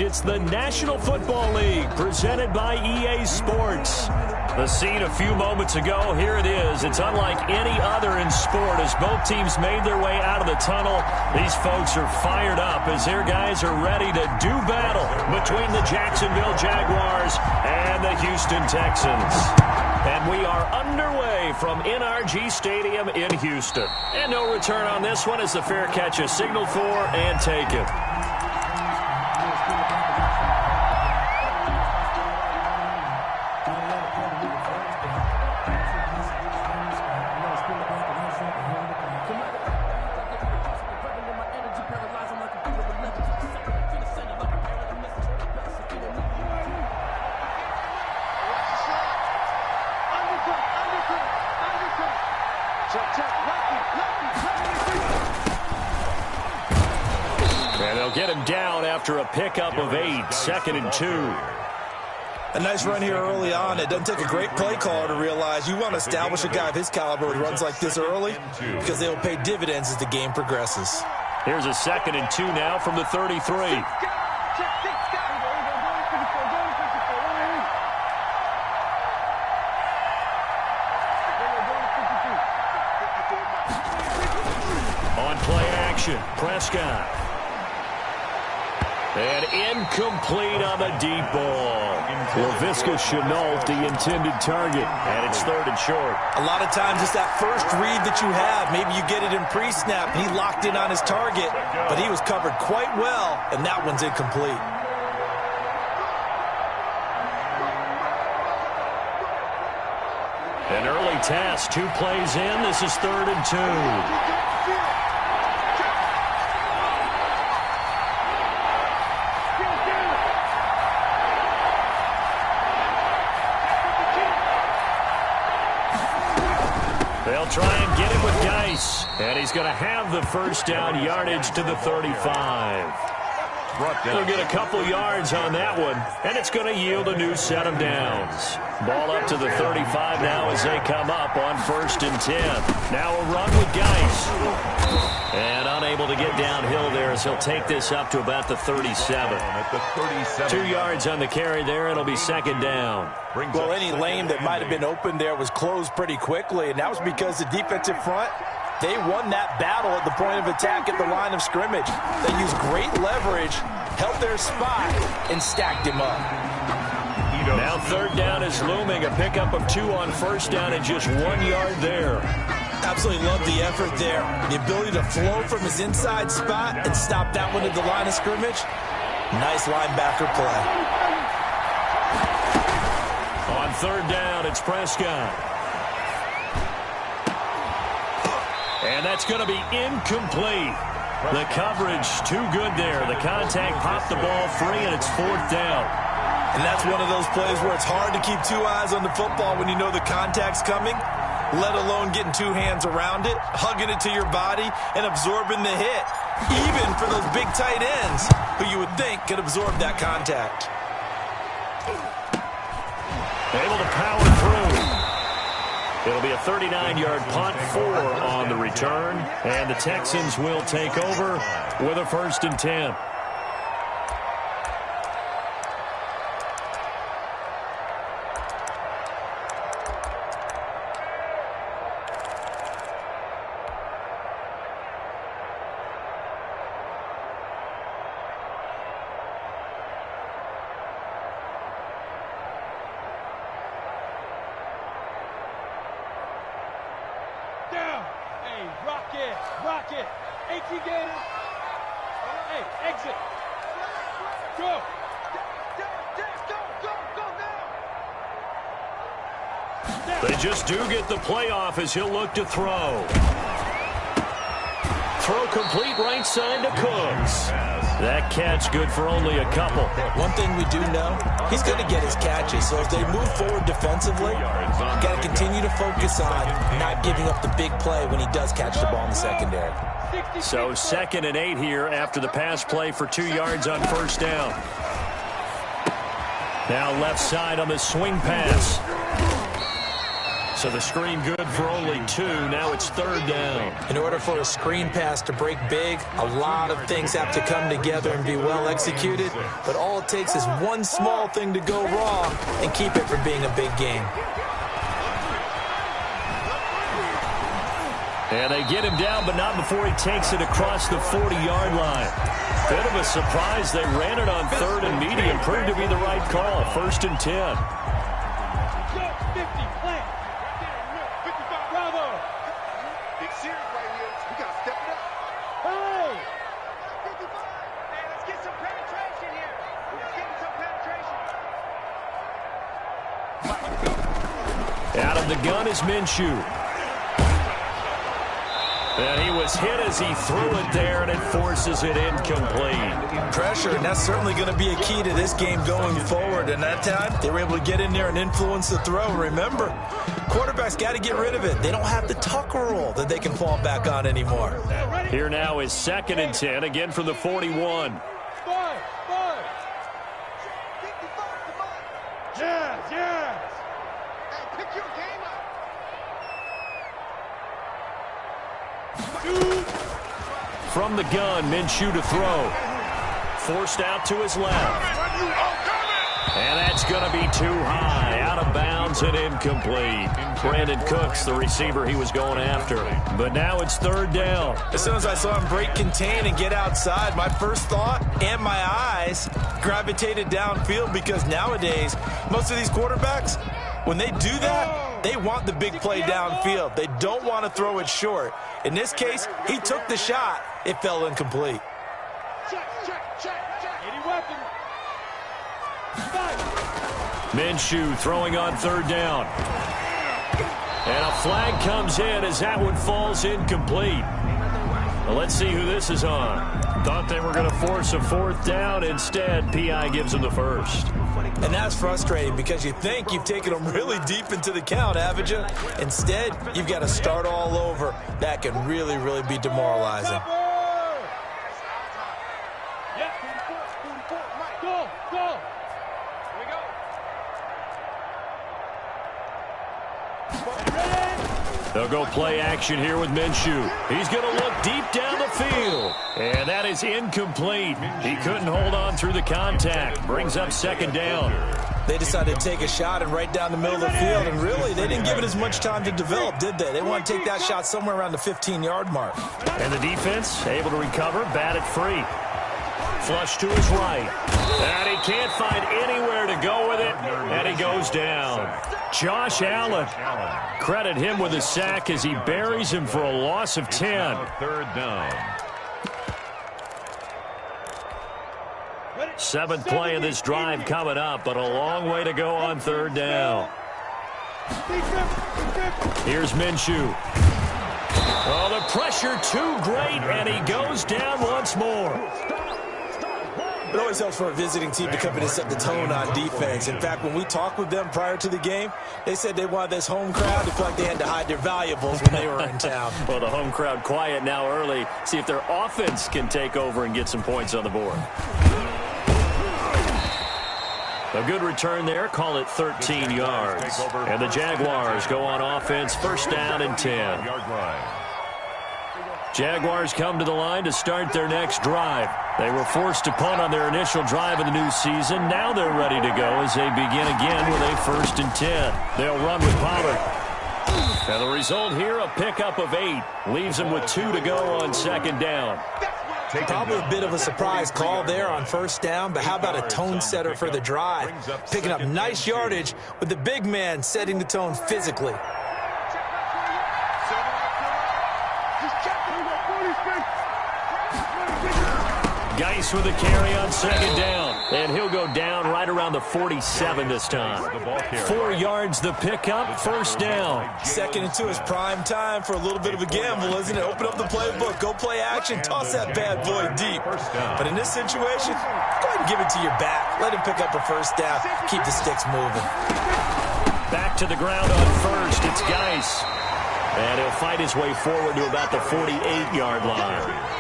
next. It's the National Football League presented by EA Sports. The scene a few moments ago, here it is. It's unlike any other in sport as both teams made their way out of the tunnel. These folks are fired up as their guys are ready to do battle between the Jacksonville Jaguars and the Houston Texans. And we are underway from NRG Stadium in Houston. And no return on this one as the fair catch is signaled for and taken. And they'll get him down after a pickup of 8, 2nd and 2. A nice run here early on. It doesn't take a great play caller to realize you want to establish a guy of his caliber who runs like this early because they will pay dividends as the game progresses. Here's a 2nd and 2 now from the 33. On play action, Prescott. And incomplete on the deep ball. Laviska Shenault, the intended target, and it's 3rd and short. A lot of times it's that first read that you have. Maybe you get it in pre-snap. He locked in on his target, but he was covered quite well, and that one's incomplete. An early task, 2 plays in. This is 3rd and 2. They'll try and get him with Geis. And he's going to have the first down yardage to the 35. They'll get a couple yards on that one, and it's going to yield a new set of downs. Ball up to the 35 now as they come up on 1st and 10. Now a run with Geis. And unable to get downhill there as he'll take this up to about the 37. 2 yards on the carry there. It'll be 2nd down. Well, any lane that might have been open there was closed pretty quickly, and that was because the defensive front, they won that battle at the point of attack at the line of scrimmage. They used great leverage, held their spot, and stacked him up. Now 3rd down is looming. A pickup of 2 on 1st down and just 1 yard there. Absolutely love the effort there. The ability to flow from his inside spot and stop that one at the line of scrimmage. Nice linebacker play. On 3rd down, it's Prescott. And that's going to be incomplete. The coverage too good there. The contact popped the ball free, and it's 4th down. And that's one of those plays where it's hard to keep 2 eyes on the football when you know the contact's coming, let alone getting 2 hands around it, hugging it to your body, and absorbing the hit, even for those big tight ends who you would think could absorb that contact. Able to power through. It'll be a 39-yard punt, 4 on the return, and the Texans will take over with a 1st and 10. Rock it. 18 Gators. Hey, exit. Go. Go now. They just do get the playoff as he'll look to throw. Throw complete right side to Cooks. That catch good for only a couple. One thing we do know, he's going to get his catches. So as they move forward defensively, got to continue to focus on not giving up the big play when he does catch the ball in the secondary. So 2nd and 8 here after the pass play for 2 yards on 1st down. Now left side on the swing pass. So the screen good for only 2. Now it's 3rd down. In order for a screen pass to break big, a lot of things have to come together and be well executed. But all it takes is one small thing to go wrong and keep it from being a big game. And they get him down, but not before he takes it across the 40-yard line. Bit of a surprise. They ran it on 3rd and medium. Proved to be the right call. 1st and 10. Out of the gun is Minshew. And he was hit as he threw it there, and it forces it incomplete. Pressure, and that's certainly going to be a key to this game going forward. And that time, they were able to get in there and influence the throw. Remember, quarterbacks got to get rid of it. They don't have the tuck rule that they can fall back on anymore. Here now is 2nd and 10, again from the 41. From the gun, Minshew to throw. Forced out to his left. And that's going to be too high. Out of bounds and incomplete. Brandon Cooks, the receiver he was going after. But now it's 3rd down. As soon as I saw him break contain and get outside, my first thought and my eyes gravitated downfield, because nowadays, most of these quarterbacks, when they do that, they want the big play downfield. They don't want to throw it short. In this case, he took the shot. It fell incomplete. Any weapon. Minshew throwing on 3rd down. And a flag comes in as that one falls incomplete. Well, let's see who this is on. Thought they were going to force a 4th down. Instead, P.I. gives them the 1st. And that's frustrating, because you think you've taken them really deep into the count, haven't you? Instead, you've got to start all over. That can really, really be demoralizing. They'll go play action here with Minshew. He's going to look deep down the field. And that is incomplete. He couldn't hold on through the contact. Brings up 2nd down. They decided to take a shot and right down the middle of the field. And really, they didn't give it as much time to develop, did they? They want to take that shot somewhere around the 15-yard mark. And the defense able to recover, bat it free. Flush to his right. And he can't find anywhere to go with it. And he goes down. Josh Allen. Credit him with a sack as he buries him for a loss of 10. 3rd down. 7th play of this drive coming up, but a long way to go on 3rd down. Here's Minshew. Oh, the pressure too great, and he goes down once more. It always helps for a visiting team to come in and set the tone on defense. In fact, when we talked with them prior to the game, they said they wanted this home crowd to feel like they had to hide their valuables when they were in town. Well, the home crowd quiet now early. See if their offense can take over and get some points on the board. A good return there. Call it 13 yards. And the Jaguars go on offense. 1st down and 10. Jaguars come to the line to start their next drive. They were forced to punt on their initial drive of the new season. Now they're ready to go as they begin again with a 1st and 10. They'll run with Pollard. And the result here, a pickup of 8. Leaves them with 2 to go on 2nd down. Probably a bit of a surprise call there on 1st down, but how about a tone setter for the drive? Picking up nice yardage with the big man setting the tone physically. Geis with a carry on 2nd down. And he'll go down right around the 47 this time. 4 yards the pickup, 1st down. 2nd and 2 is prime time for a little bit of a gamble, isn't it? Open up the playbook, go play action, toss that bad boy deep. But in this situation, go ahead and give it to your back. Let him pick up a 1st down. Keep the sticks moving. Back to the ground on 1st. It's Geis. And he'll fight his way forward to about the 48-yard line.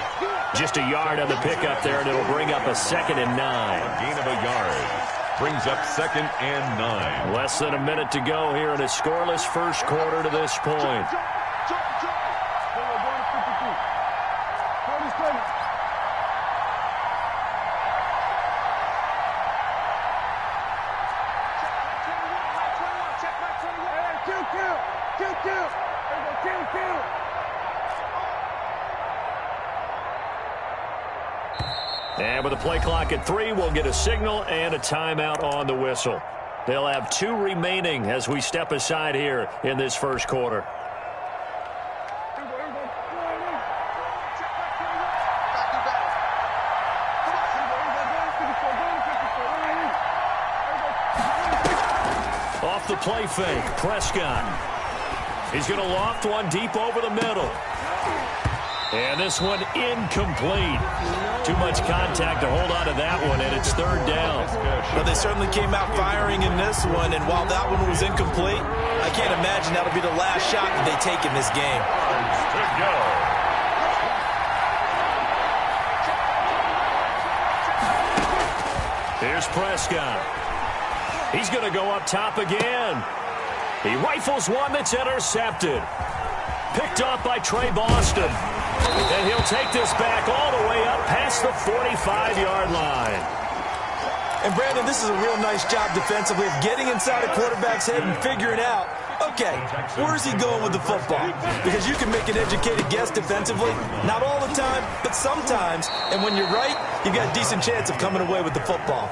Just a yard on the pickup there, and it'll bring up a 2nd and 9. Gain of a yard. brings up 2nd and 9. Less than a minute to go here in a scoreless first quarter to this point. And with the play clock at 3, we'll get a signal and a timeout on the whistle. They'll have 2 remaining as we step aside here in this first quarter. Off the play fake, Prescott. He's going to loft one deep over the middle. And this one incomplete. Too much contact to hold on to that one, and it's 3rd down. Well, they certainly came out firing in this one, and while that one was incomplete, I can't imagine that'll be the last shot that they take in this game. Here's Prescott. He's going to go up top again. He rifles one that's intercepted. Picked off by Trey Boston. And he'll take this back all the way up past the 45-yard line. And, Brandon, this is a real nice job defensively of getting inside a quarterback's head and figuring out, okay, where's he going with the football? Because you can make an educated guess defensively. Not all the time, but sometimes. And when you're right, you've got a decent chance of coming away with the football.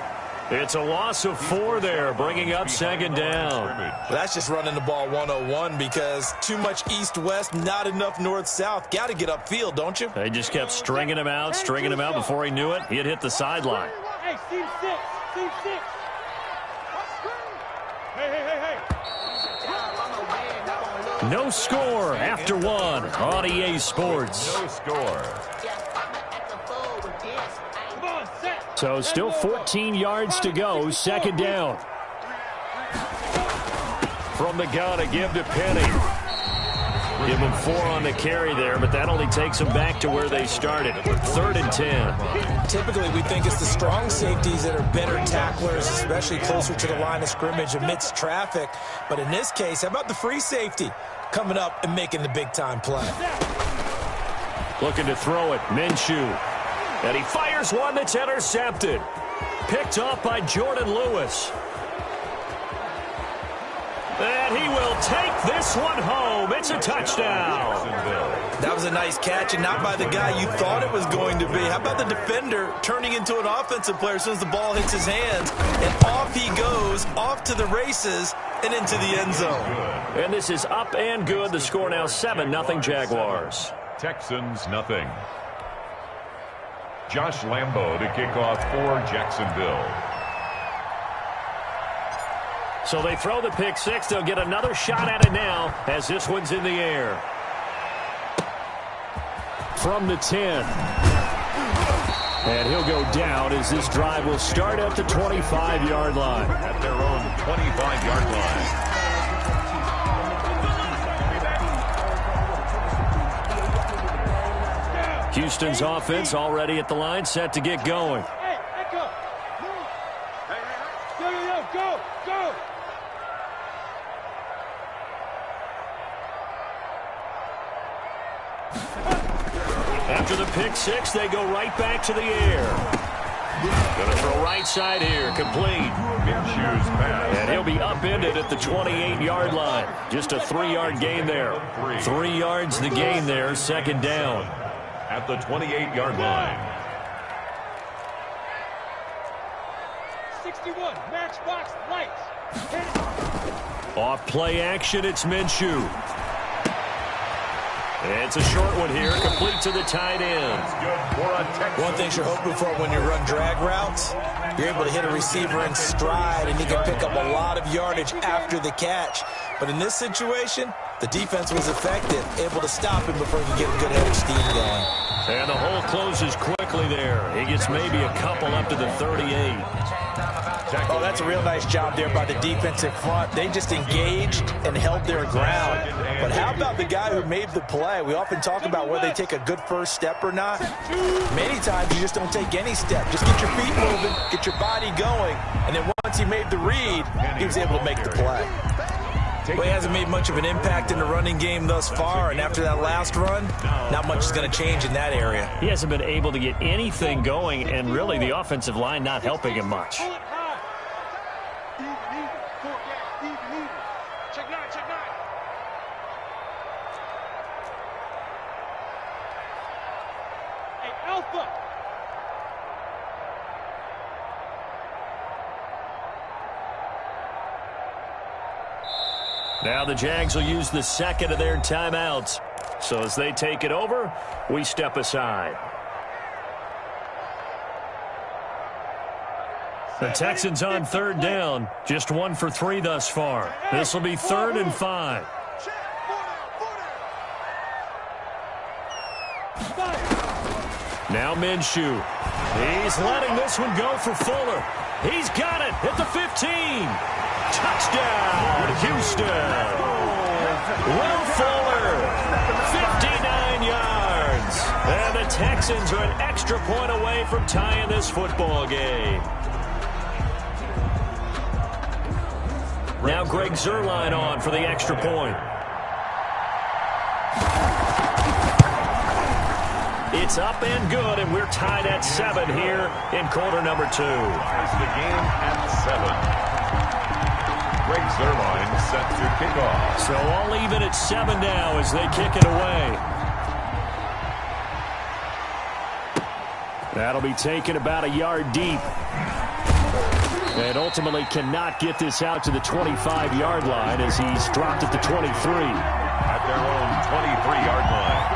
It's a loss of 4 there, bringing up 2nd down. Well, that's just running the ball 101 because too much east-west, not enough north-south. Got to get upfield, don't you? They just kept stringing him out before he knew it. He had hit the sideline. Hey, Team 6. Team 6. Hey. No score after 1 on EA Sports. No score. So still 14 yards to go, 2nd down. From the gun, a give to Penny. Give him 4 on the carry there, but that only takes them back to where they started. 3rd and 10. Typically, we think it's the strong safeties that are better tacklers, especially closer to the line of scrimmage amidst traffic. But in this case, how about the free safety coming up and making the big-time play? Looking to throw it, Minshew. And he fires one that's intercepted. Picked off by Jordan Lewis. And he will take this one home. It's a touchdown. That was a nice catch, and not by the guy you thought it was going to be. How about the defender turning into an offensive player as soon as the ball hits his hands? And off he goes, off to the races, and into the end zone. And this is up and good. The score now 7-0 Jaguars. Texans, nothing. Josh Lambo to kick off for Jacksonville. So they throw the pick 6. They'll get another shot at it now as this one's in the air. From the 10. And he'll go down as this drive will start at the 25-yard line. At their own 25-yard line. Houston's offense already at the line, set to get going. Hey, Echo. Go. After the pick 6, they go right back to the air. Going to throw right side here, complete. Minshew's pass. And he'll be upended at the 28-yard line. Just a 3-yard gain there. 3 yards the gain there, 2nd down. At the 28-yard line. 61, matchbox lights. Off play action, it's Minshew. It's a short one here, complete to the tight end. One thing you're hoping for when you run drag routes, you're able to hit a receiver in stride, and he can pick up a lot of yardage after the catch. But in this situation, the defense was effective, able to stop him before he could get a good head of steam going. And the hole closes quickly there. He gets maybe a couple up to the 38. Oh, that's a real nice job there by the defensive front. They just engaged and held their ground. But how about the guy who made the play? We often talk about whether they take a good first step or not. Many times you just don't take any step. Just get your feet moving, get your body going, and then once he made the read, he was able to make the play. Well, he hasn't made much of an impact in the running game thus far, and after that last run, not much is going to change in that area. He hasn't been able to get anything going, and really the offensive line not helping him much. Now the Jags will use the second of their timeouts. So as they take it over, we step aside. The Texans on third down. Just 1 for 3 thus far. This will be 3rd and 5. Now Minshew. He's letting this one go for Fuller. He's got it at the 15. Touchdown, Houston. Will Fuller, 59 yards. And the Texans are an extra point away from tying this football game. Now Greg Zuerlein on for the extra point. It's up and good, and we're tied at 7 here in quarter number 2. Ties the game at 7. Greg Zuerlein set to kick off. So all even at 7 now as they kick it away. That'll be taken about a yard deep. And ultimately cannot get this out to the 25-yard line as he's dropped at the 23. At their own 23-yard line.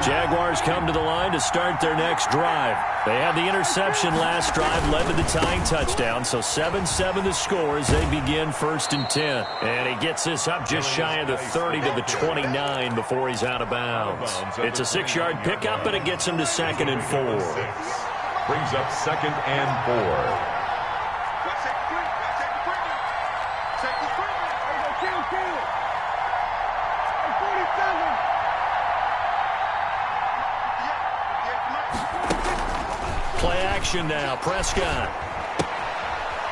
Jaguars come to the line to start their next drive. They had the interception last drive, led to the tying touchdown, so 7-7 the score as they begin 1st and 10. And he gets this up just shy of the 30 to the 29 before he's out of bounds. It's a 6-yard pickup, and it gets him to 2nd and 4. Brings up 2nd and 4. Play action now. Prescott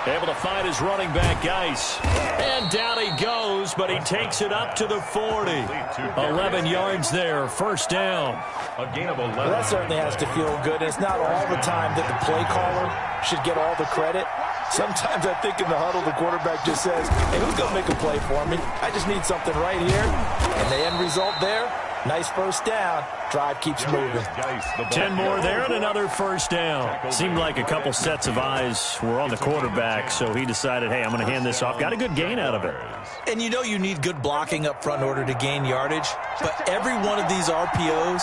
able to find his running back, Geis. And down he goes, but he takes it up to the 40. 11 yards there. 1st down. A gain of 11. Well, that certainly has to feel good. It's not all the time that the play caller should get all the credit. Sometimes I think in the huddle, the quarterback just says, hey, who's going to make a play for me? I just need something right here. And the end result there, nice 1st down. Drive keeps moving. 10 more there and another 1st down. Seemed like a couple sets of eyes were on the quarterback, so he decided, hey, I'm going to hand this off. Got a good gain out of it. And you know you need good blocking up front in order to gain yardage. But every one of these RPOs,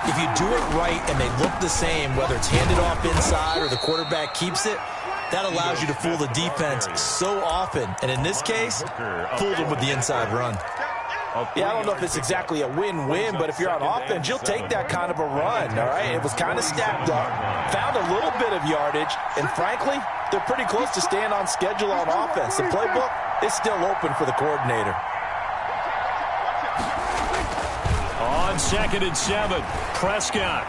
if you do it right and they look the same, whether it's handed off inside or the quarterback keeps it, that allows you to fool the defense so often. And in this case, fooled them with the inside run. Yeah, I don't know if it's exactly a win-win, but if you're on offense, you'll take that kind of a run, all right? It was kind of stacked up, found a little bit of yardage, and frankly, they're pretty close to staying on schedule on offense. The playbook is still open for the coordinator. On 2nd and 7, Prescott.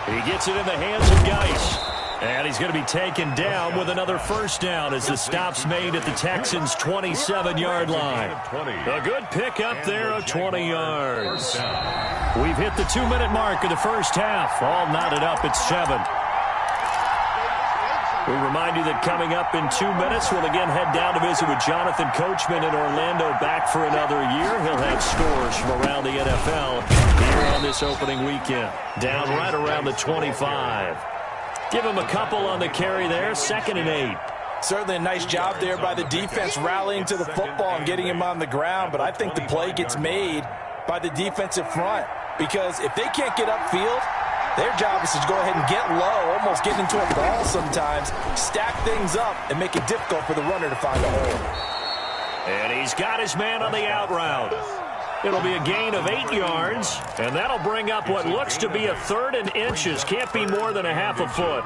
He gets it in the hands of Geis. And he's going to be taken down with another 1st down as the stop's made at the Texans' 27-yard line. A good pickup there of 20 yards. We've hit the 2-minute mark of the 1st half. All knotted up at 7. We remind you that coming up in 2 minutes, we'll again head down to visit with Jonathan Coachman in Orlando, back for another year. He'll have scores from around the NFL here on this opening weekend. Down right around the 25. Give him a couple on the carry there. 2nd and 8. Certainly a nice job there by the defense rallying to the football and getting him on the ground. But I think the play gets made by the defensive front. Because if they can't get upfield, their job is to go ahead and get low, almost get into a ball sometimes, stack things up, and make it difficult for the runner to find a hole. And he's got his man on the out route. It'll be a gain of 8 yards, and that'll bring up what looks to be a 3rd and inches. Can't be more than a half a foot.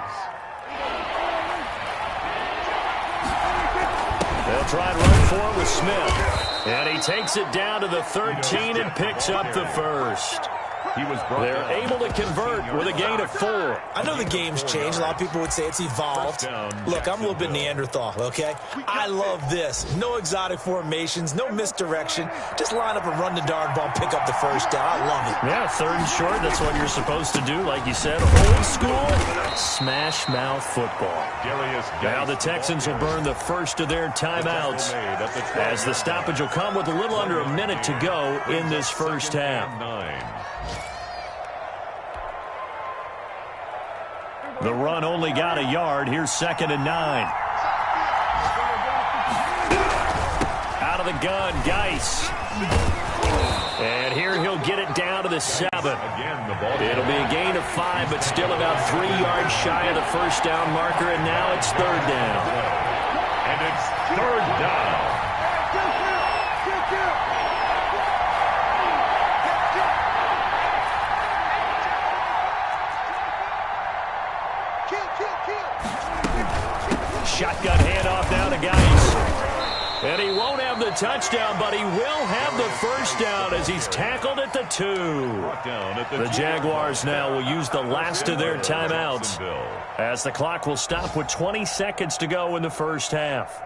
They'll try and run for it with Smith. And he takes it down to the 13 and picks up the first. They're able to convert with a gain of 4. I know the game's changed. A lot of people would say it's evolved. Look, I'm a little bit Neanderthal, okay? I love this. No exotic formations, no misdirection. Just line up and run the darn ball, pick up the first down. I love it. Yeah, 3rd and short. That's what you're supposed to do. Like you said, old school smash mouth football. Now the Texans will burn the first of their timeouts as the stoppage will come with a little under a minute to go in this first half. The run only got a yard. Here's 2nd and 9. Out of the gun, Geis. And here he'll get it down to the 7. It'll be a gain of 5, but still about 3 yards shy of the first down marker, and now it's 3rd down. And it's 3rd down. Shotgun handoff now to Geis. And he won't have the touchdown, but he will have the first down as he's tackled at the 2. The Jaguars now will use the last of their timeouts as the clock will stop with 20 seconds to go in the first half.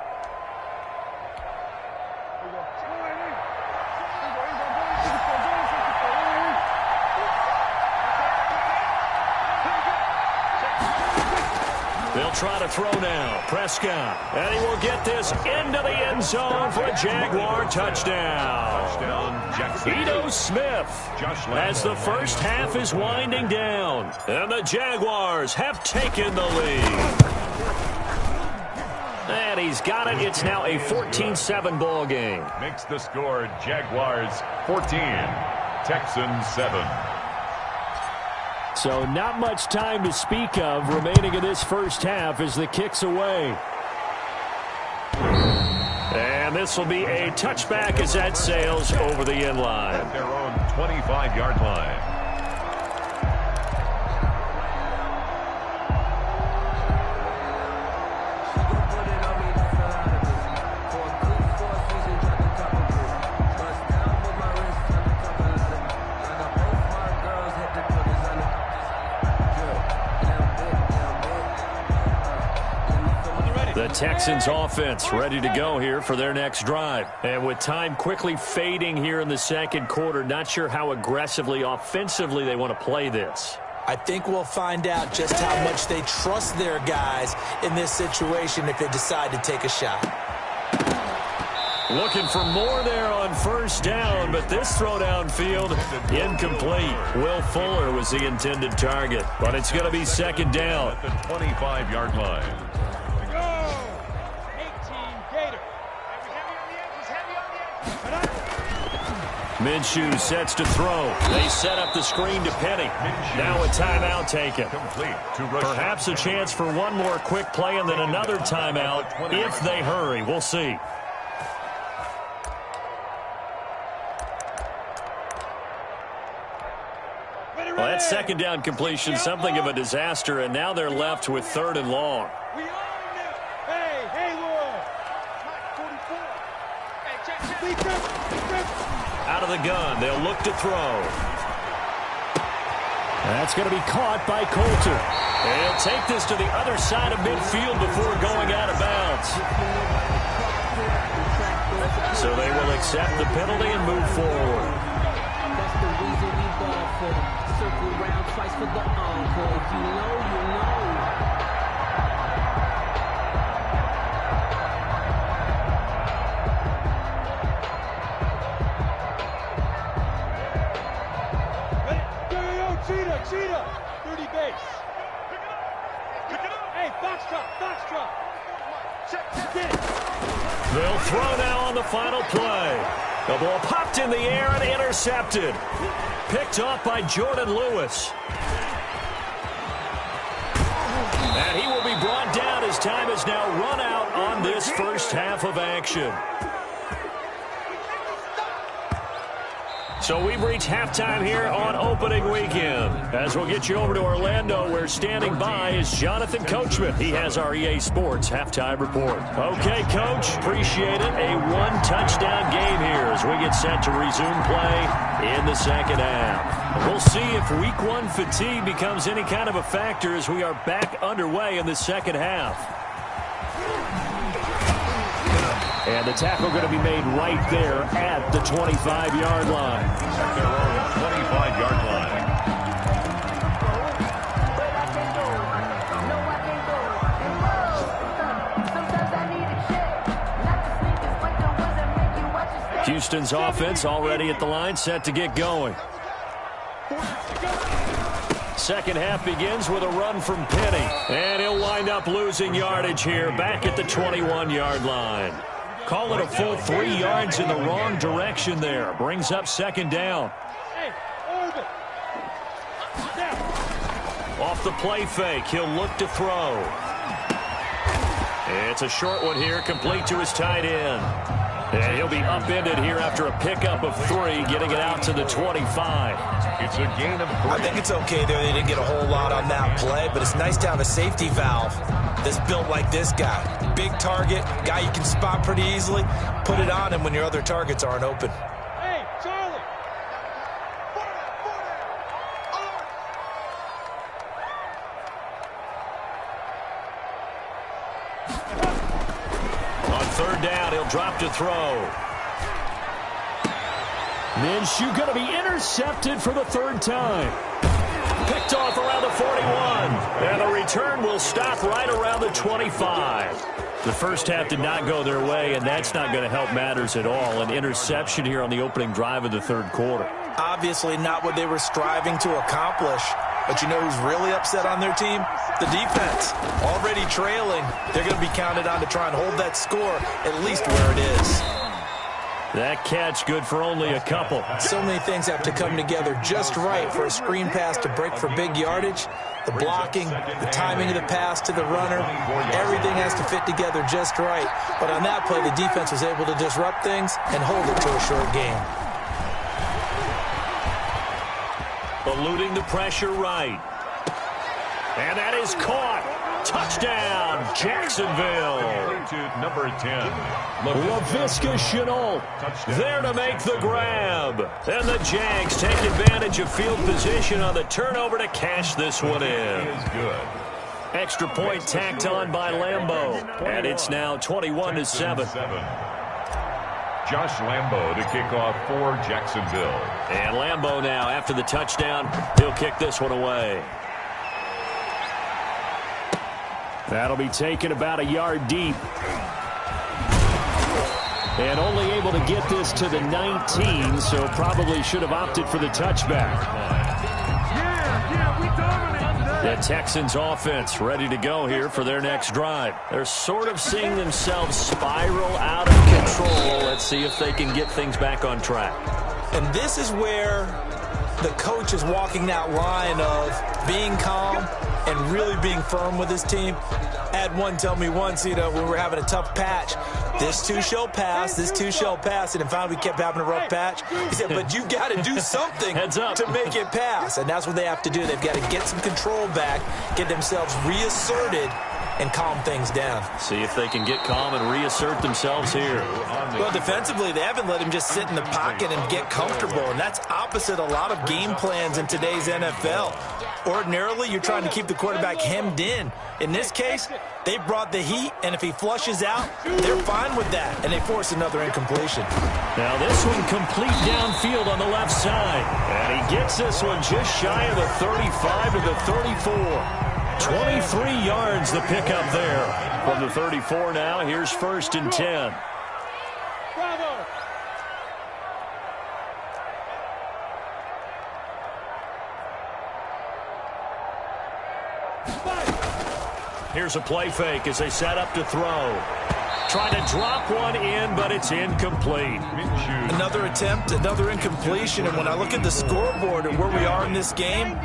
They'll try to throw now. Prescott. And he will get this into the end zone for a Jaguar touchdown. Ito Smith as the first half is winding down. And the Jaguars have taken the lead. And he's got it. It's now a 14-7 ball game. Makes the score Jaguars 14, Texans 7. So not much time to speak of remaining in this first half as the kick's away. And this will be a touchback as that sails over the end line. At their own 25-yard line. The Texans offense ready to go here for their next drive. And with time quickly fading here in the second quarter, not sure how aggressively, offensively they want to play this. I think we'll find out just how much they trust their guys in this situation if they decide to take a shot. Looking for more there on first down, but this throw downfield incomplete. Will Fuller was the intended target, but it's going to be 2nd down. At the 25-yard line. Minshew sets to throw. They set up the screen to Penny. Now a timeout taken. Perhaps a chance for one more quick play and then another timeout if they hurry. We'll see. Well, that 2nd down completion, something of a disaster, and now they're left with 3rd and long. Out of the gun, they'll look to throw. That's going to be caught by Coulter. They'll take this to the other side of midfield before going out of bounds. So they will accept the penalty and move forward. That's the reason we ball for. Circle round twice for the encore. If you know, you know. Cheetah, dirty base. Hey, box drop. They'll throw now on the final play. The ball popped in the air and intercepted. Picked off by Jordan Lewis. And he will be brought down as time has now run out on this first half of action. So we've reached halftime here on opening weekend. As we'll get you over to Orlando, where standing by is Jonathan Coachman. He has our EA Sports halftime report. Okay, Coach, appreciate it. A one-touchdown game here as we get set to resume play in the second half. We'll see if week one fatigue becomes any kind of a factor as we are back underway in the second half. And the tackle going to be made right there at the 25-yard line. Their own 25-yard line. Houston's offense already at the line, set to get going. Second half begins with a run from Penny. And he'll wind up losing yardage here back at the 21-yard line. Call it a full 3 yards in the wrong direction there. Brings up second down. Off the play fake, he'll look to throw. It's a short one here, complete to his tight end. And he'll be upended here after a pickup of 3, getting it out to the 25. It's a gain of 3. I think it's okay there. They didn't get a whole lot on that play, but it's nice to have a safety valve that's built like this guy. Big target, guy you can spot pretty easily. Put it on him when your other targets aren't open. Hey, Charlie! On third down, he'll drop to throw. Minshew going to be intercepted for the third time. Picked off around the 41. And the return will stop right around the 25. The first half did not go their way, and that's not going to help matters at all. An interception here on the opening drive of the third quarter. Obviously not what they were striving to accomplish. But you know who's really upset on their team? The defense. Already trailing. They're going to be counted on to try and hold that score at least where it is. That catch good for only a couple. So many things have to come together just right for a screen pass to break for big yardage. The blocking, the timing of the pass to the runner, everything has to fit together just right. But on that play, the defense was able to disrupt things and hold it to a short game. Eluding the pressure right. And that is caught. Touchdown, Jacksonville. Number 10. Laviska Shenault there to make the grab. And the Jags take advantage of field position on the turnover to cash this one in. Is good. Extra point tacked on by Lambeau. And it's now 21-7. Josh Lambeau to kick off for Jacksonville. And Lambeau now, after the touchdown, he'll kick this one away. That'll be taken about a yard deep. And only able to get this to the 19, so probably should have opted for the touchback. Yeah, we dominate today. The Texans offense ready to go here for their next drive. They're sort of seeing themselves spiral out of control. Let's see if they can get things back on track. And this is where the coach is walking that line of being calm and really being firm with his team. I had one tell me once, when we were having a tough patch, this too shall pass, this too shall pass, and finally we kept having a rough patch. He said, but you got to do something to make it pass, and that's what they have to do. They've got to get some control back, get themselves reasserted, and calm things down. See if they can get calm and reassert themselves here. Well, defensively, they haven't let him just sit in the pocket and get comfortable, and that's opposite a lot of game plans in today's NFL. Ordinarily, you're trying to keep the quarterback hemmed in. In this case, they brought the heat, and if he flushes out, they're fine with that, and they force another incompletion. Now this one complete downfield on the left side. And he gets this one just shy of the 35 to the 34. 23 yards the pickup there. From the 34 now, here's 1st and 10. Bravo! Here's a play fake as they set up to throw. Trying to drop one in, but it's incomplete. Another attempt, another incompletion, and when I look at the scoreboard and where we are in this game,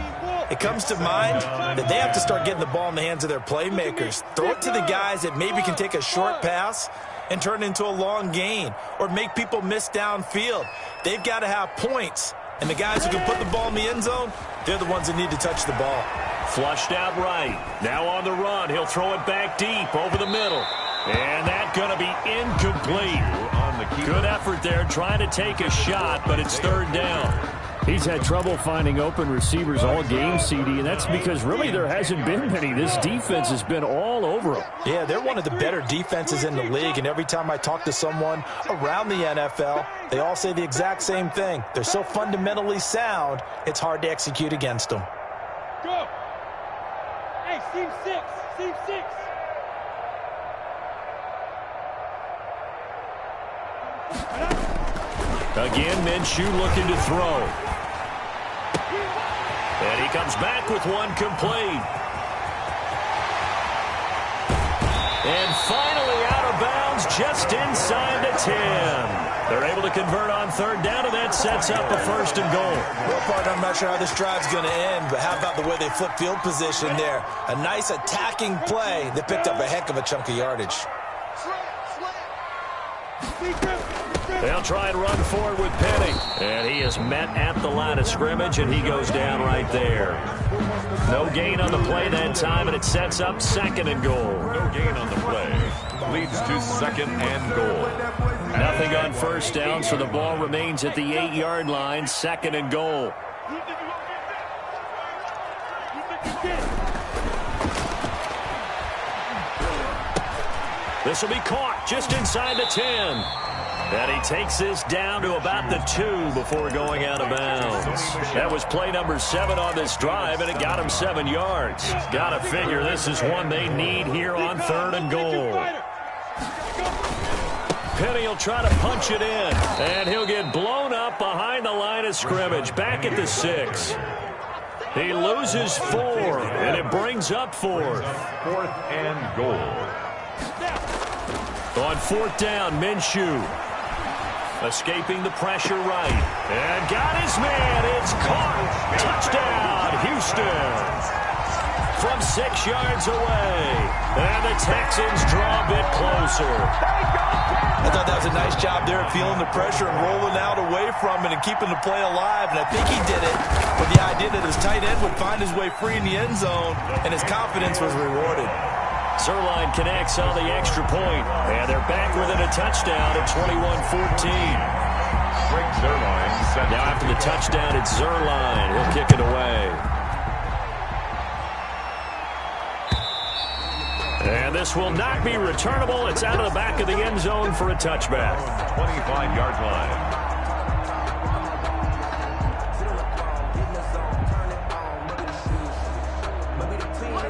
it comes to mind that they have to start getting the ball in the hands of their playmakers. Throw it to the guys that maybe can take a short pass and turn it into a long gain or make people miss downfield. They've got to have points. And the guys who can put the ball in the end zone, they're the ones that need to touch the ball. Flushed out right. Now on the run. He'll throw it back deep over the middle. And that's going to be incomplete. Good effort there trying to take a shot, but it's third down. He's had trouble finding open receivers all game, CD, and that's because really there hasn't been many. This defense has been all over him. Yeah, they're one of the better defenses in the league, and every time I talk to someone around the NFL, they all say the exact same thing. They're so fundamentally sound, it's hard to execute against them. Go. Hey, seam 6. Seam 6. Again, Minshew looking to throw. And he comes back with one complete. And finally out of bounds just inside the 10. They're able to convert on third down, and that sets up a first and goal. Well, partner, I'm not sure how this drive's going to end, but how about the way they flip field position there? A nice attacking play that picked up a heck of a chunk of yardage. They'll try and run forward with Penny. And he is met at the line of scrimmage, and he goes down right there. No gain on the play that time, and it sets up second and goal. No gain on the play. Leads to second and goal. Nothing on first down, so the ball remains at the 8-yard line, second and goal. This will be caught just inside the 10. And he takes this down to about the 2 before going out of bounds. That was play number 7 on this drive, and it got him 7 yards. Got to figure this is one they need here on third and goal. Penny will try to punch it in, and he'll get blown up behind the line of scrimmage, back at the 6. He loses 4, and it brings up 4th. Fourth and goal. On fourth down, Minshew escaping the pressure right. And got his man. It's caught. Touchdown, Houston. From 6 yards away. And the Texans draw a bit closer. I thought that was a nice job there of feeling the pressure and rolling out away from it and keeping the play alive. And I think he did it with the idea that his tight end would find his way free in the end zone, and his confidence was rewarded. Zerline connects on the extra point, and they're back within a touchdown at 21-14. Now after the touchdown, it's Zerline. He'll kick it away. And this will not be returnable. It's out of the back of the end zone for a touchback. 25-yard line.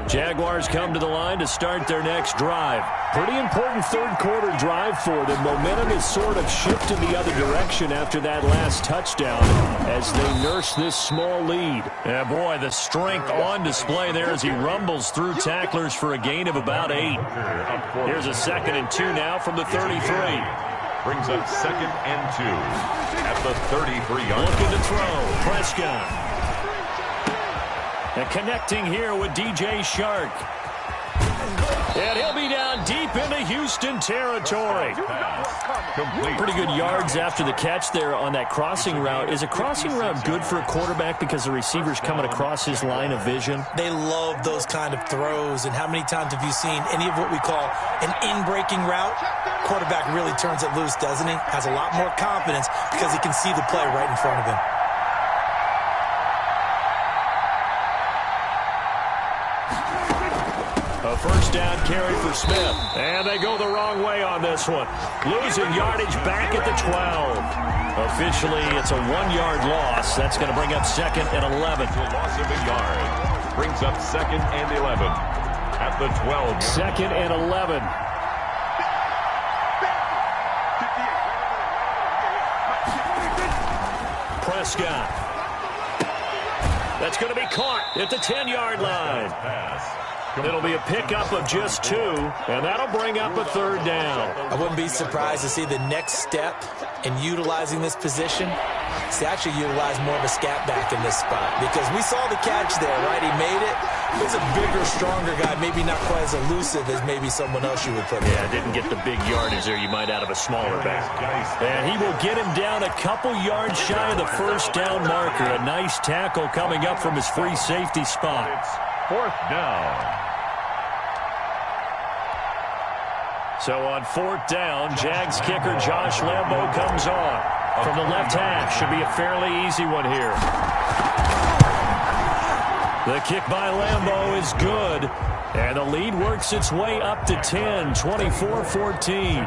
Jaguars come to the line to start their next drive. Pretty important third quarter drive for them. Momentum is sort of shifted the other direction after that last touchdown as they nurse this small lead. Yeah, boy, the strength on display there as he rumbles through tacklers for a gain of about 8. Here's a 2nd and 2 now from the 33. Brings up 2nd and 2 at the 33-yard line. Looking to throw. Prescott. And connecting here with DJ Shark. And he'll be down deep into Houston territory. Pretty good yards after the catch there on that crossing route. Is a crossing route good for a quarterback because the receiver's coming across his line of vision? They love those kind of throws. And how many times have you seen any of what we call an in-breaking route? Quarterback really turns it loose, doesn't he? Has a lot more confidence because he can see the play right in front of him. A first down carry for Smith. And they go the wrong way on this one. Losing yardage back at the 12. Officially, it's a 1-yard loss. That's going to bring up 2nd and 11. Loss of a yard. Brings up 2nd and 11 at the 12. 2nd and 11. Prescott. That's going to be caught at the 10-yard line. It'll be a pickup of just 2, and that'll bring up a third down. I wouldn't be surprised to see the next step in utilizing this position to actually utilize more of a scat back in this spot because we saw the catch there, right? He made it. He's a bigger, stronger guy, maybe not quite as elusive as maybe someone else you would put in. Yeah, didn't get the big yardage there you might out of a smaller back. And he will get him down a couple yards shy of the first down marker. A nice tackle coming up from his free safety spot. It's 4th down. So on 4th down, Jags kicker Josh Lambo comes on. From the left half, should be a fairly easy one here. The kick by Lambo is good. And the lead works its way up to 10, 24-14.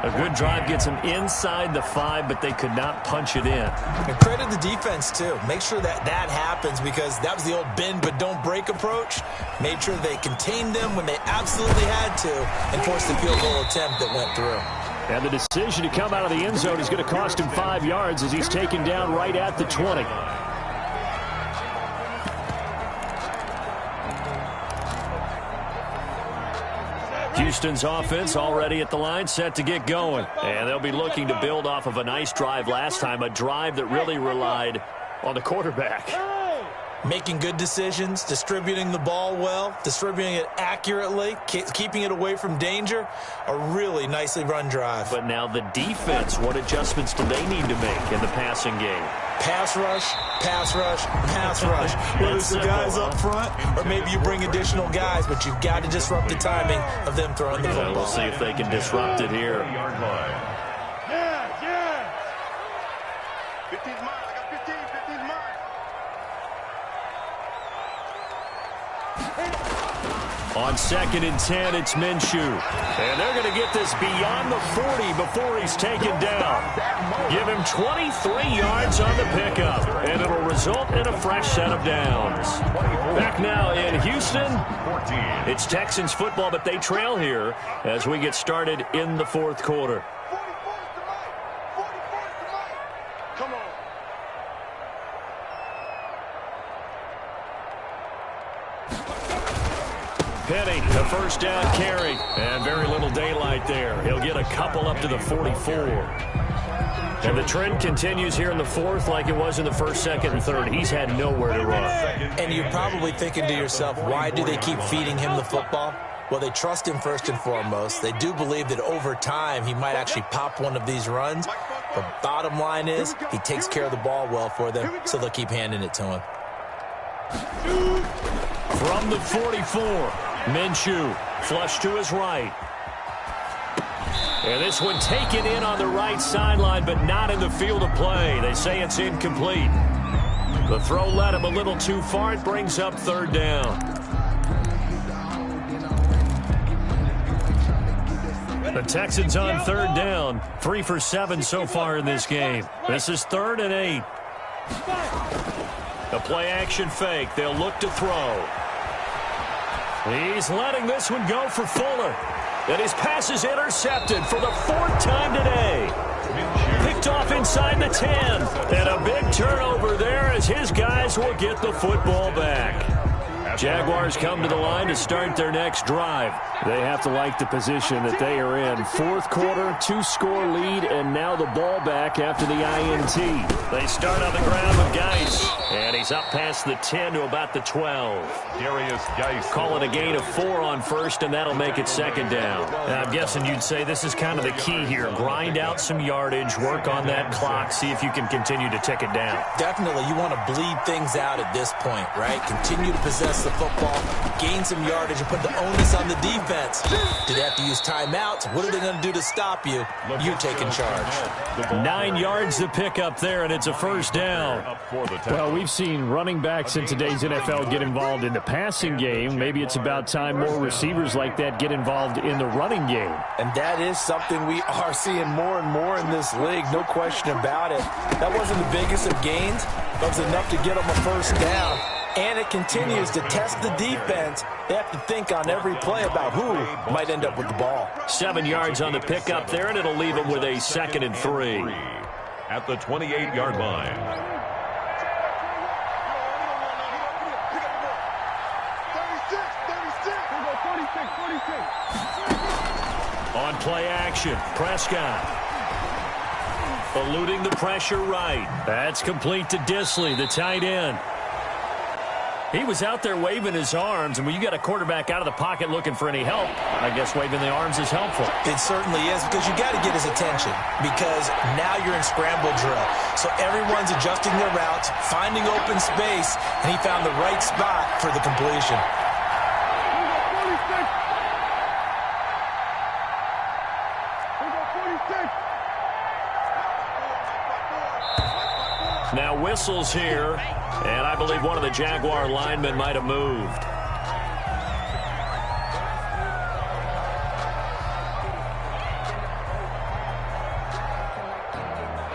A good drive gets them inside the 5, but they could not punch it in. And credit the defense, too. Make sure that happens because that was the old bend but don't break approach. Made sure they contained them when they absolutely had to and forced the field goal attempt that went through. And the decision to come out of the end zone is going to cost him 5 yards as he's taken down right at the 20. Houston's offense already at the line, set to get going. And they'll be looking to build off of a nice drive last time, a drive that really relied on the quarterback. Making good decisions, distributing the ball well, distributing it accurately, keeping it away from danger. A really nicely run drive. But now the defense, what adjustments do they need to make in the passing game? Pass rush, pass rush, pass rush. Whether it's the guys up front or maybe you bring additional guys, but you've got to disrupt the timing of them throwing the football. We'll see if they can disrupt it here. Yeah. 15 miles. I got 15 miles. On 2nd and 10, it's Minshew. And they're going to get this beyond the 40 before he's taken down. Give him 23 yards on the pickup, and it'll result in a fresh set of downs. Back now in Houston, it's Texans football, but they trail here as we get started in the 4th quarter. Come on. Penny, the first down carry, and very little daylight there. He'll get a couple up to the 44. And the trend continues here in the 4th like it was in the 1st, 2nd, and 3rd. He's had nowhere to run. And you're probably thinking to yourself, why do they keep feeding him the football? Well, they trust him first and foremost. They do believe that over time he might actually pop one of these runs. But bottom line is he takes care of the ball well for them, so they'll keep handing it to him. From the 44, Minshew, flush to his right. And this one taken in on the right sideline, but not in the field of play. They say it's incomplete. The throw led him a little too far. It brings up 3rd down. The Texans on 3rd down. 3 for 7 so far in this game. This is 3rd and 8. The play-action fake. They'll look to throw. He's letting this one go for Fuller. And his pass is intercepted for the 4th time today. Picked off inside the 10. And a big turnover there as his guys will get the football back. Jaguars come to the line to start their next drive. They have to like the position that they are in. 4th quarter, 2-score lead, and now the ball back after the INT. They start on the ground with Geis. And he's up past the 10 to about the 12. Darius Geis. Call it a gain of 4 on 1st, and that'll make it 2nd down. And I'm guessing you'd say this is kind of the key here. Grind out some yardage, work on that clock, see if you can continue to tick it down. Definitely, you want to bleed things out at this point, right? Continue to possess the football, gain some yardage, and put the onus on the defense. Do they have to use timeouts? What are they going to do to stop you? You're taking charge. 9 yards to pick up there, and it's a 1st down. Well, we've seen running backs in today's NFL get involved in the passing game. Maybe it's about time more receivers like that get involved in the running game. And that is something we are seeing more and more in this league, no question about it. That wasn't the biggest of gains. That was enough to get them a 1st down. And it continues to test the defense. They have to think on every play about who might end up with the ball. 7 yards on the pickup there, and it'll leave them with a 2nd and 3. At the 28-yard line. On play action, Prescott. Eluding the pressure right. That's complete to Disley, the tight end. He was out there waving his arms, and when you got a quarterback out of the pocket looking for any help, I guess waving the arms is helpful. It certainly is, because you got to get his attention, because now you're in scramble drill. So everyone's adjusting their routes, finding open space, and he found the right spot for the completion. Now whistles here, and I believe one of the Jaguar linemen might have moved.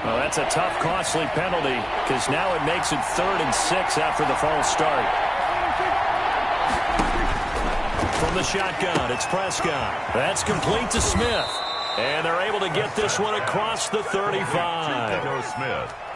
Well, that's a tough, costly penalty, because now it makes it 3rd and 6 after the false start. From the shotgun, it's Prescott. That's complete to Smith. And they're able to get this one across the 35.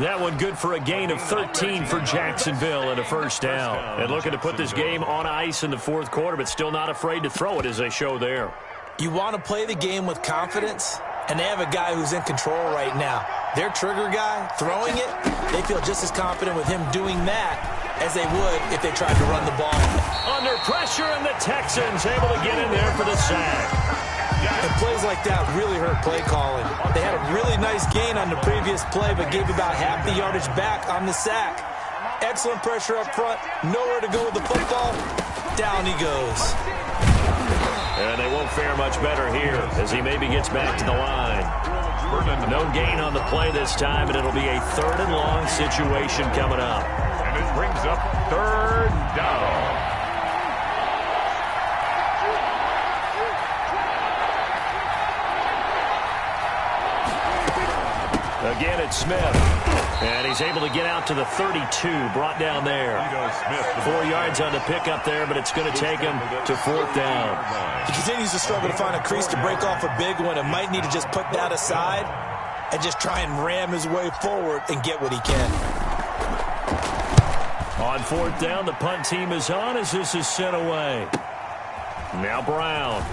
That one good for a gain of 13 for Jacksonville and a first down. And looking to put this game on ice in the 4th quarter, but still not afraid to throw it as they show there. You want to play the game with confidence, and they have a guy who's in control right now. Their trigger guy, throwing it, they feel just as confident with him doing that as they would if they tried to run the ball. Under pressure, and the Texans able to get in there for the sack. And plays like that really hurt play calling. They had a really nice gain on the previous play, but gave about half the yardage back on the sack. Excellent pressure up front. Nowhere to go with the football. Down he goes. And they won't fare much better here as he maybe gets back to the line. No gain on the play this time, and it'll be a 3rd and long situation coming up. And it brings up 3rd down. Again, it's Smith. And he's able to get out to the 32, brought down there. 4 yards on the pickup there, but it's going to take him to 4th down. He continues to struggle to find a crease to break off a big one and might need to just put that aside and just try and ram his way forward and get what he can. On 4th down, the punt team is on as this is sent away. Now Brown.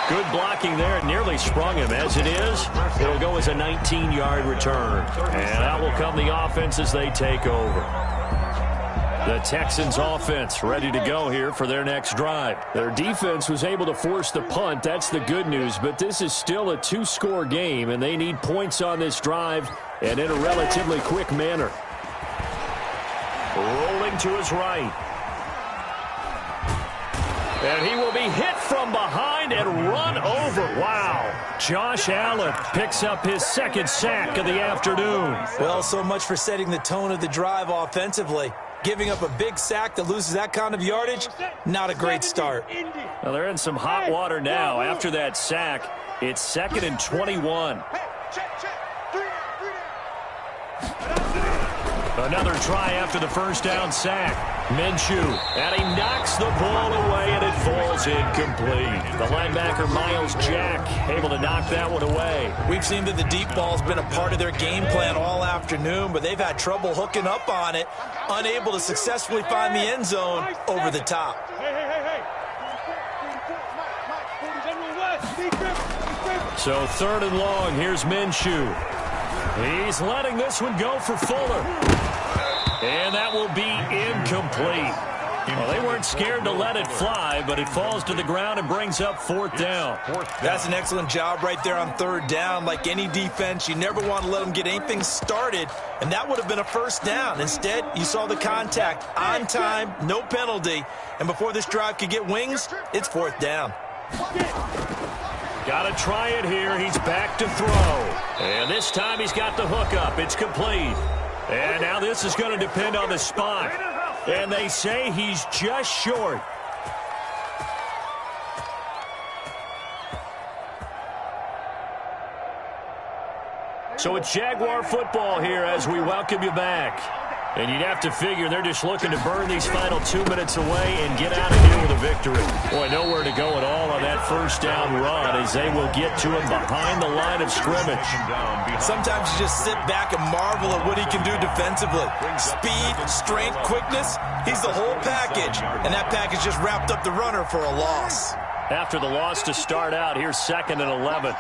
Good blocking there. It nearly sprung him. As it is, it'll go as a 19-yard return. And out will come the offense as they take over. The Texans offense ready to go here for their next drive. Their defense was able to force the punt. That's the good news. But this is still a 2-score game, and they need points on this drive and in a relatively quick manner. Rolling to his right. And he will be hit from behind and run over. Wow. Josh Allen picks up his 2nd sack of the afternoon. Well, so much for setting the tone of the drive offensively. Giving up a big sack that loses that kind of yardage, not a great start. Well, they're in some hot water now. After that sack, it's 2nd and 21. Another try after the first down sack. Minshew, and he knocks the ball away, and it falls incomplete. The linebacker, Miles Jack, able to knock that one away. We've seen that the deep ball's been a part of their game plan all afternoon, but they've had trouble hooking up on it, unable to successfully find the end zone over the top. So 3rd and long, here's Minshew. He's letting this one go for Fuller. And that will be incomplete. Well, they weren't scared to let it fly, but it falls to the ground and brings up 4th down. That's an excellent job right there on 3rd down. Like any defense, you never want to let them get anything started, and that would have been a first down. Instead, you saw the contact on time, no penalty, and before this drive could get wings, it's 4th down. Got to try it here. He's back to throw. And this time he's got the hook up. It's complete. And now this is going to depend on the spot. And they say he's just short. So it's Jaguar football here as we welcome you back. And you'd have to figure they're just looking to burn these final 2 minutes away and get out of here with a victory. Boy, nowhere to go at all on that first down run as they will get to him behind the line of scrimmage. Sometimes you just sit back and marvel at what he can do defensively. Speed, strength, quickness, he's the whole package. And that package just wrapped up the runner for a loss. After the loss to start out, here's 2nd and 11.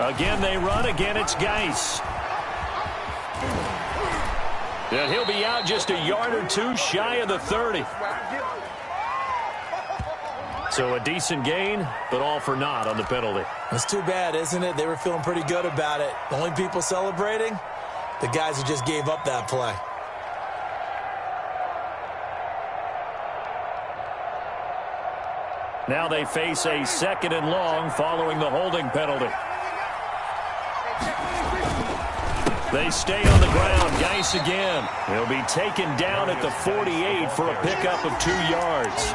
Again they run. Again it's Geis. And he'll be out just a yard or two shy of the 30. So a decent gain, but all for naught on the penalty. It's too bad, isn't it? They were feeling pretty good about it. The only people celebrating, the guys who just gave up that play. Now they face a 2nd and long following the holding penalty. They stay on the ground. Geis again. He'll be taken down at the 48 for a pickup of 2 yards.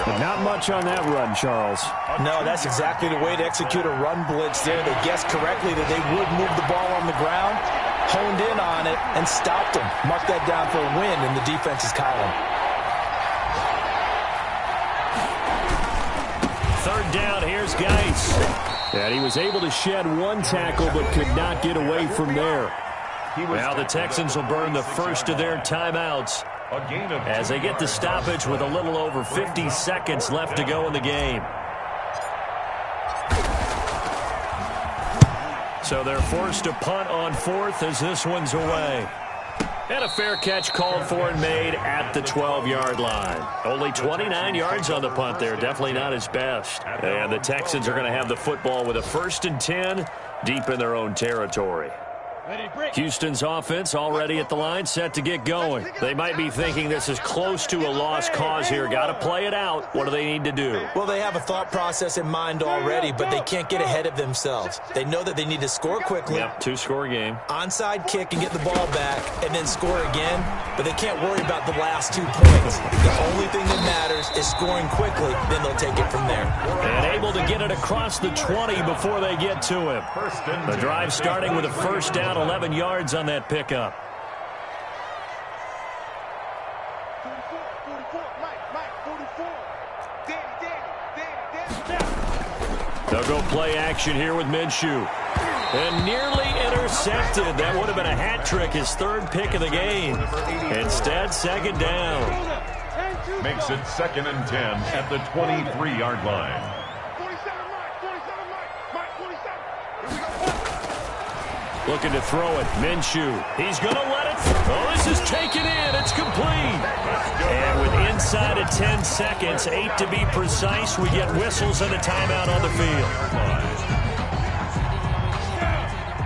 But not much on that run, Charles. No, that's exactly the way to execute a run blitz there. They guessed correctly that they would move the ball on the ground, honed in on it, and stopped them. Mark that down for a win in the defense's column. 3rd down, here's Geis. And he was able to shed 1 tackle but could not get away from there. Now the Texans will burn the first of their timeouts as they get the stoppage with a little over 50 seconds left to go in the game. So they're forced to punt on 4th as this one's away. And a fair catch called for and made at the 12-yard line. Only 29 yards on the punt there. Definitely not his best. And the Texans are going to have the football with a 1st and 10 deep in their own territory. Houston's offense already at the line, set to get going. They might be thinking this is close to a lost cause here. Got to play it out. What do they need to do? Well, they have a thought process in mind already, but they can't get ahead of themselves. They know that they need to score quickly. Yep, 2-score game. Onside kick and get the ball back, and then score again. But they can't worry about the last 2 points. The only thing that matters is scoring quickly. Then they'll take it from there. And able to get it across the 20 before they get to him. The drive starting with a 1st down, 11 yards on that pickup. They'll go play action here with Minshew. And nearly intercepted. That would have been a hat trick, his 3rd pick of the game. Instead, 2nd down. Makes it 2nd and 10 at the 23-yard line. Looking to throw it. Minshew. He's going to let it. Oh, this is taken in. It's complete. And with inside of 10 seconds, 8 to be precise, we get whistles and a timeout on the field.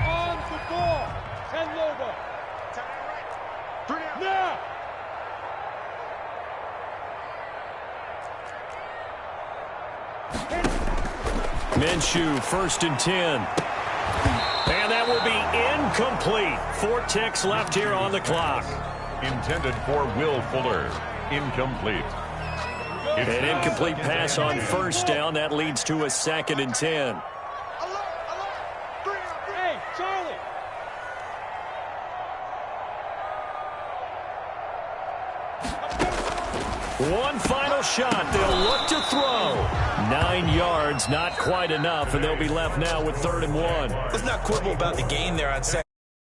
On the ball. 10 over. Now. Minshew, 1st and 10. And that will be incomplete. 4 ticks left here on the clock. Intended for Will Fuller. Incomplete. An incomplete pass on 1st down. That leads to a 2nd and 10. Hey, Charlie. One final shot. They'll look to throw. 9 yards, not quite enough, and they'll be left now with 3rd and 1. Let's not quibble about the gain there on 2nd.